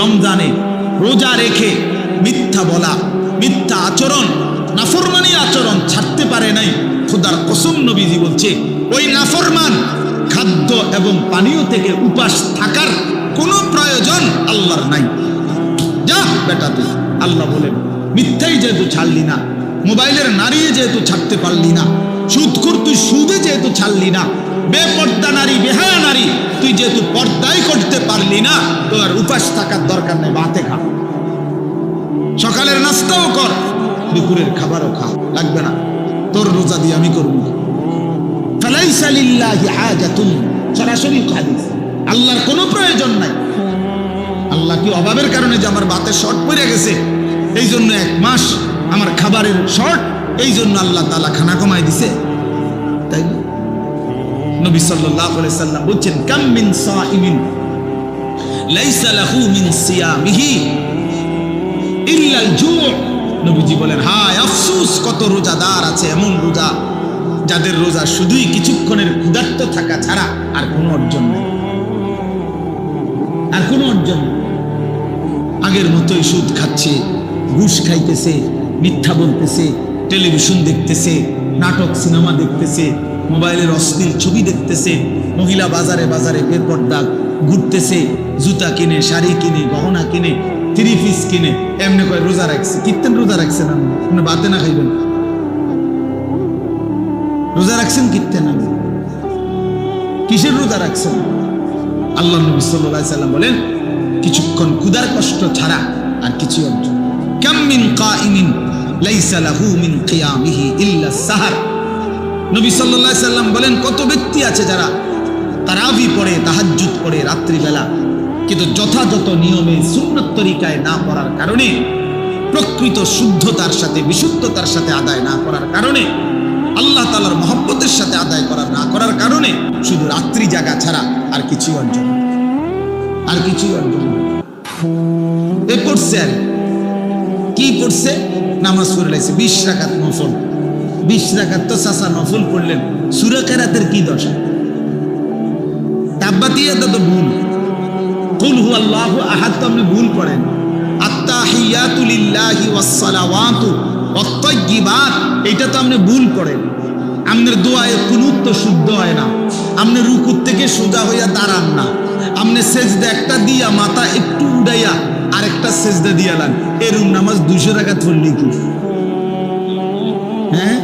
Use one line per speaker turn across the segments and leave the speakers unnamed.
রমজানে রোজা রেখে মিথ্যা বলা, মিথ্যা আচরণ, নাফরমানি আচরণ ছাড়তে পারে নাই, খোদার কসম নবীজি বলছে ওই নাফরমান খাদ্য এবং পানীয় থেকে উপাস থাকার কোনো প্রয়োজন আল্লাহর নাই। যা বেটা তুই, আল্লাহ বলেন মিথ্যাই যেহেতু ছাড়লি না, মোবাইলের নারী যেহেতু ছাড়তে পারলি না, সুদখোর তুই সুদে যেহেতু ছাড়লি না, বেপর্দা নারী, বেহায়া নারী তুই যেহেতু পর্দাই করতে পারলি না, তো আর উপাস থাকার দরকার নেই, ভাতে খা, সকালের নাস্তাও কর, দুপুরের খাবারও খা, লাগবে না, তোর রোজা দিয়ে আমি করব। ফালাইসা লিল্লাহি হাজাতুন, সরাসরি হাদিস, আল্লাহর কোনো প্রয়োজন নাই। আল্লাহ কি অভাবের কারণে যে আমার ভাতের শর্ট পড়ে গেছে এই জন্য এক মাস আমার খাবারের শর্ট, এই জন্য আল্লাহ তাআলা খানা কমাই দিছে? তাই নবী সাল্লাল্লাহু আলাইহি সাল্লাম বলেন কাম মিন সাইমিন লাইসা লাহু মিন সিয়ামিহি ইল্লা আল জু'। নবীজি বলেন হায় আফসোস, কত রোজাদার আছে এমন রোজা যাদের রোজা শুধুই কিছুক্ষণের ক্ষুধার্ত থাকা ছাড়া আর কোনো অর্জন নেই, আর কোনো অর্জন নেই। আগের মতোই সুদ খাচ্ছে, ঘুষ খাইতেছে, মিথ্যা বলতেছে, টেলিভিশন দেখতেছে, নাটক সিনেমা দেখতেছে, মোবাইলের অশ্লীল ছবি দেখতেছে, মহিলা বাজারে বাজারে বেপর্দা ঘুরতেছে, জুতা কিনে, শাড়ি কিনে, গহনা কিনে, থ্রি পিস কিনে, এমনি করে রোজা রাখছে। কীর্তন রোজা রাখছেন আপনি বাতে না খাইবেন, রোজা রাখছেন কীর্তন, আমি কিসের রোজা রাখছেন? আল্লাহ নবী সাল্লাল্লাহু আলাইহি সাল্লাম বলেন কিছুক্ষণ ক্ষুধার কষ্ট ছাড়া আর কিছু অর্জন। কাম মিন কাইমিন লাইসা লাহু মিন কিয়ামিহি ইল্লা সাহার। নবী সাল্লাল্লাহু আলাইহি সাল্লাম বলেন কত ব্যক্তি আছে যারা তারাবি পড়ে, তাহাজ্জুদ পড়ে রাত্রিবেলা, কিন্তু যথাযথ নিয়মে সুন্নত তরিকায় না পড়ার কারণে, প্রকৃত শুদ্ধতার সাথে বিশুদ্ধতার সাথে আদায় না করার কারণে, আল্লাহ তাআলার মহব্বতের সাথে আদায় না করার কারণে শুধু রাত্রি জাগা ছাড়া আর কিছুই অর্জন, আর কিছুই অর্জন। এ পড়ছে আর কি পড়ছে? নামাজ পড়ে লাইছে 20 রাকাত নফল। 20 রাকাত তো চাচা নফল পড়লেন, সূরা কেরাতের কি দশা? তাব্বাতিয়াত তো ভুল, কুল হুয়াল্লাহু আহাদ তো আপনি ভুল পড়েন, আত্তাহিয়াতু লিল্লাহি ওয়াস সালাওয়াতু ওয়াত তাইয়্যিবাত এটা তো আপনি ভুল পড়েন। আপনার দোয়ায়ে কুনুত তো শুদ্ধ হয় না, আপনি রুকুর থেকে সোজা হইয়া দাঁড়ান না, আপনি সেজদা একটা দিয়া মাথা একটু উড়াইয়া আরেকটা সেজদা দিয়া লান, এরকম নামাজ 200 রাকাত পড়লে কি? হ্যাঁ,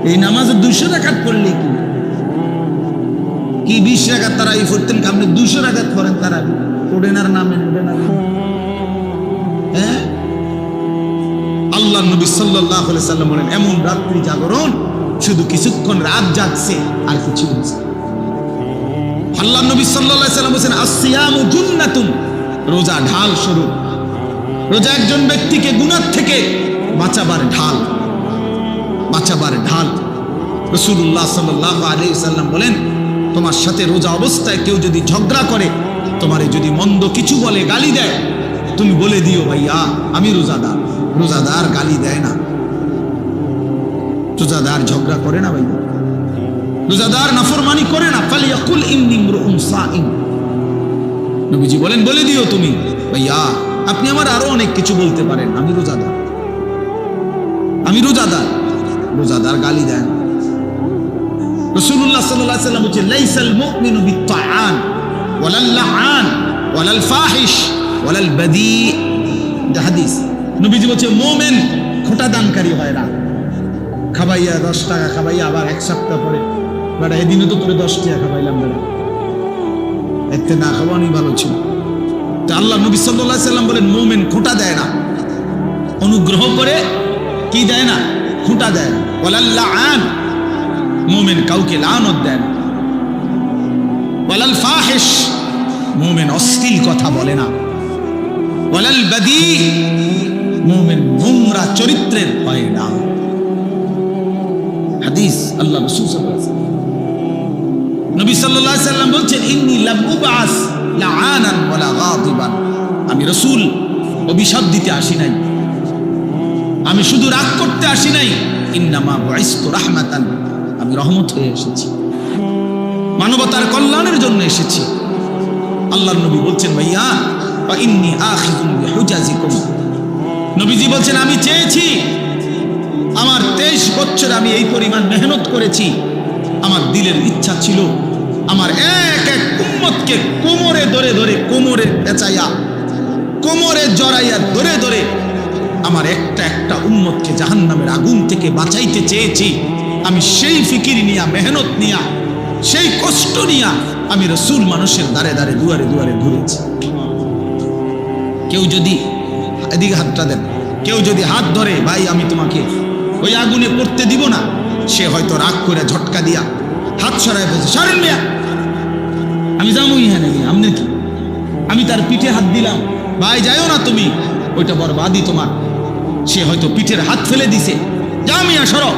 এই নামাজে 200 রাকাত পড়লে কি? কি 20 রাকাত তারাবি পড়তেন, আপনি 200 রাকাত পড়েন তারাবি, পড়েন আর নামেন, পড়েন আর হ্যাঁ। আল্লাহ নবী সাল্লাল্লাহু আলাইহি সাল্লাম বলেন এমন রাত্রি জাগরণ শুধু কিছুক্ষণ রাত জাগছে আর কিছু হচ্ছে। আল্লাহ নবী সাল্লাল্লাহু আলাইহি সাল্লাম বলেন আসসিয়ামু জুন্নাতুন, রোজা ঢাল স্বরূপ। রোজা একজন ব্যক্তিকে গুনাহ থেকে বাঁচাবার ঢাল, বাঁচাবার ঢাল। রাসূলুল্লাহ সাল্লাল্লাহু আলাইহি সাল্লাম বলেন তোমার সাথে রোজা অবস্থায় কেউ যদি ঝগড়া করে, তোমারে যদি মন্দ কিছু বলে, গালি দেয়, তুমি বলে দিও ভাইয়া আমি রোজাদার। রোজাদার গালি দেয় না, রোজাদার ঝগড়া করে না ভাইয়া, রোজাদার নাফরমানি করে না। ফালিয়াকুল ইন্নী ইমরুউন সাইম, নবীজি বলেন বলে দিও তুমি ভাইয়া আপনি আমার আরো অনেক কিছু বলতে পারেন, আমি রোজাদার, আমি রোজাদার। রোজাদার গালি দেয় না। রাসূলুল্লাহ সাল্লাল্লাহু আলাইহি ওয়াসাল্লাম বলেন লাইসাল মুমিনু বিত্তাআন ওয়ালাল লাআন ওয়ালাল ফাহিশ ওয়ালাল বাদী, এটা হাদিস। নবীজি বলেন মুমিন খোটা দানকারী হয় না, খাবাইয়া 10 টাকা খাবাইয়া আবার এক সপ্তাহ পরে বেটা এদিনও তো তোরে 10 টাকা খাবাইলাম, বেটা এতে না খাওয়ানি ভালো ছিল। তো আল্লাহ নবী সাল্লাল্লাহু আলাইহি সাল্লাম বলেন মুমিন খোটা দেয় না, অনুগ্রহ করে কি দেয় না, খোটা দেয় না। ওয়ালাল লাআন, মুমিন কাউকে লানত দেয় না। ওয়ালাল ফাহিশ, মুমিন অশ্লীল কথা বলে না। ওয়ালাল বাদী, মুমিন নোংরা চরিত্রের হয় না। হাদিস আল্লাহ রাসূল সাল্লাল্লাহু আলাইহি ওয়াসাল্লাম, নবী সাল্লাল্লাহু আলাইহি ওয়াসাল্লাম বলেন ইন্নী লাম উবআস লাআনান ওয়ালা গাদিবান, আমি রাসূল অভিশাপ দিতে আসি নাই, আমি শুধু রাগ করতে আসি নাই। ইন্নামা বুইসতু রাহমাতান, আমি রহমত হয়ে এসেছি, মানবতার কল্যাণের জন্য এসেছি। আল্লাহর নবী বলছেন ভাইয়া ওয়া ইন্নী আখিযুন বিহুজাজিকুম। নবীজি বলছেন আমি চেয়েছি, আমার 23 বছর আমি এই পরিমাণ মেহনত করেছি, আমার দিলের ইচ্ছা ছিল আমার এক এক উম্মতকে কোমরে ধরে ধরে, কোমরে পেঁচাইয়া, কোমরে জড়াইয়া ধরে ধরে আমার একটা একটা উম্মতকে জাহান্নামের আগুন থেকে বাঁচাইতে চেয়েছি। আমি সেই ফিকির নিয়া, মেহনত নিয়া, সেই কষ্ট নিয়া আমি রসুল মানুষের দ্বারে দ্বারে, দুয়ারে দুয়ারে ঘুরেছি। কেউ যদি, এদিকে হাতটা দেন, কেউ যদি হাত ধরে, ভাই আমি তোমাকে ওই আগুনে পড়তে দিব না, সে হয়তো রাগ করে ঝটকা দিয়া হাত সরায় বলছে সরেন মিয়া, আমি যাবো ইহানে নিয়ে, আপনি কি? আমি তার পিঠে হাত দিলাম, ভাই যাইও না তুমি, ওইটা বরবাদি তোমার। সে হয়তো পিঠের হাত ফেলে দিছে, যা মিয়া সরো,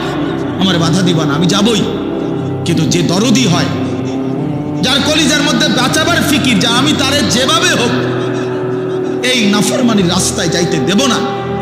আমার বাধা দিবা না, আমি যাবই। কিন্তু যে দরদি হয়, যার কলিজার মধ্যে বাঁচাবার ফিকির, যা আমি তারে যেভাবে হোক এই নাফরমানির রাস্তায় যাইতে দেব না,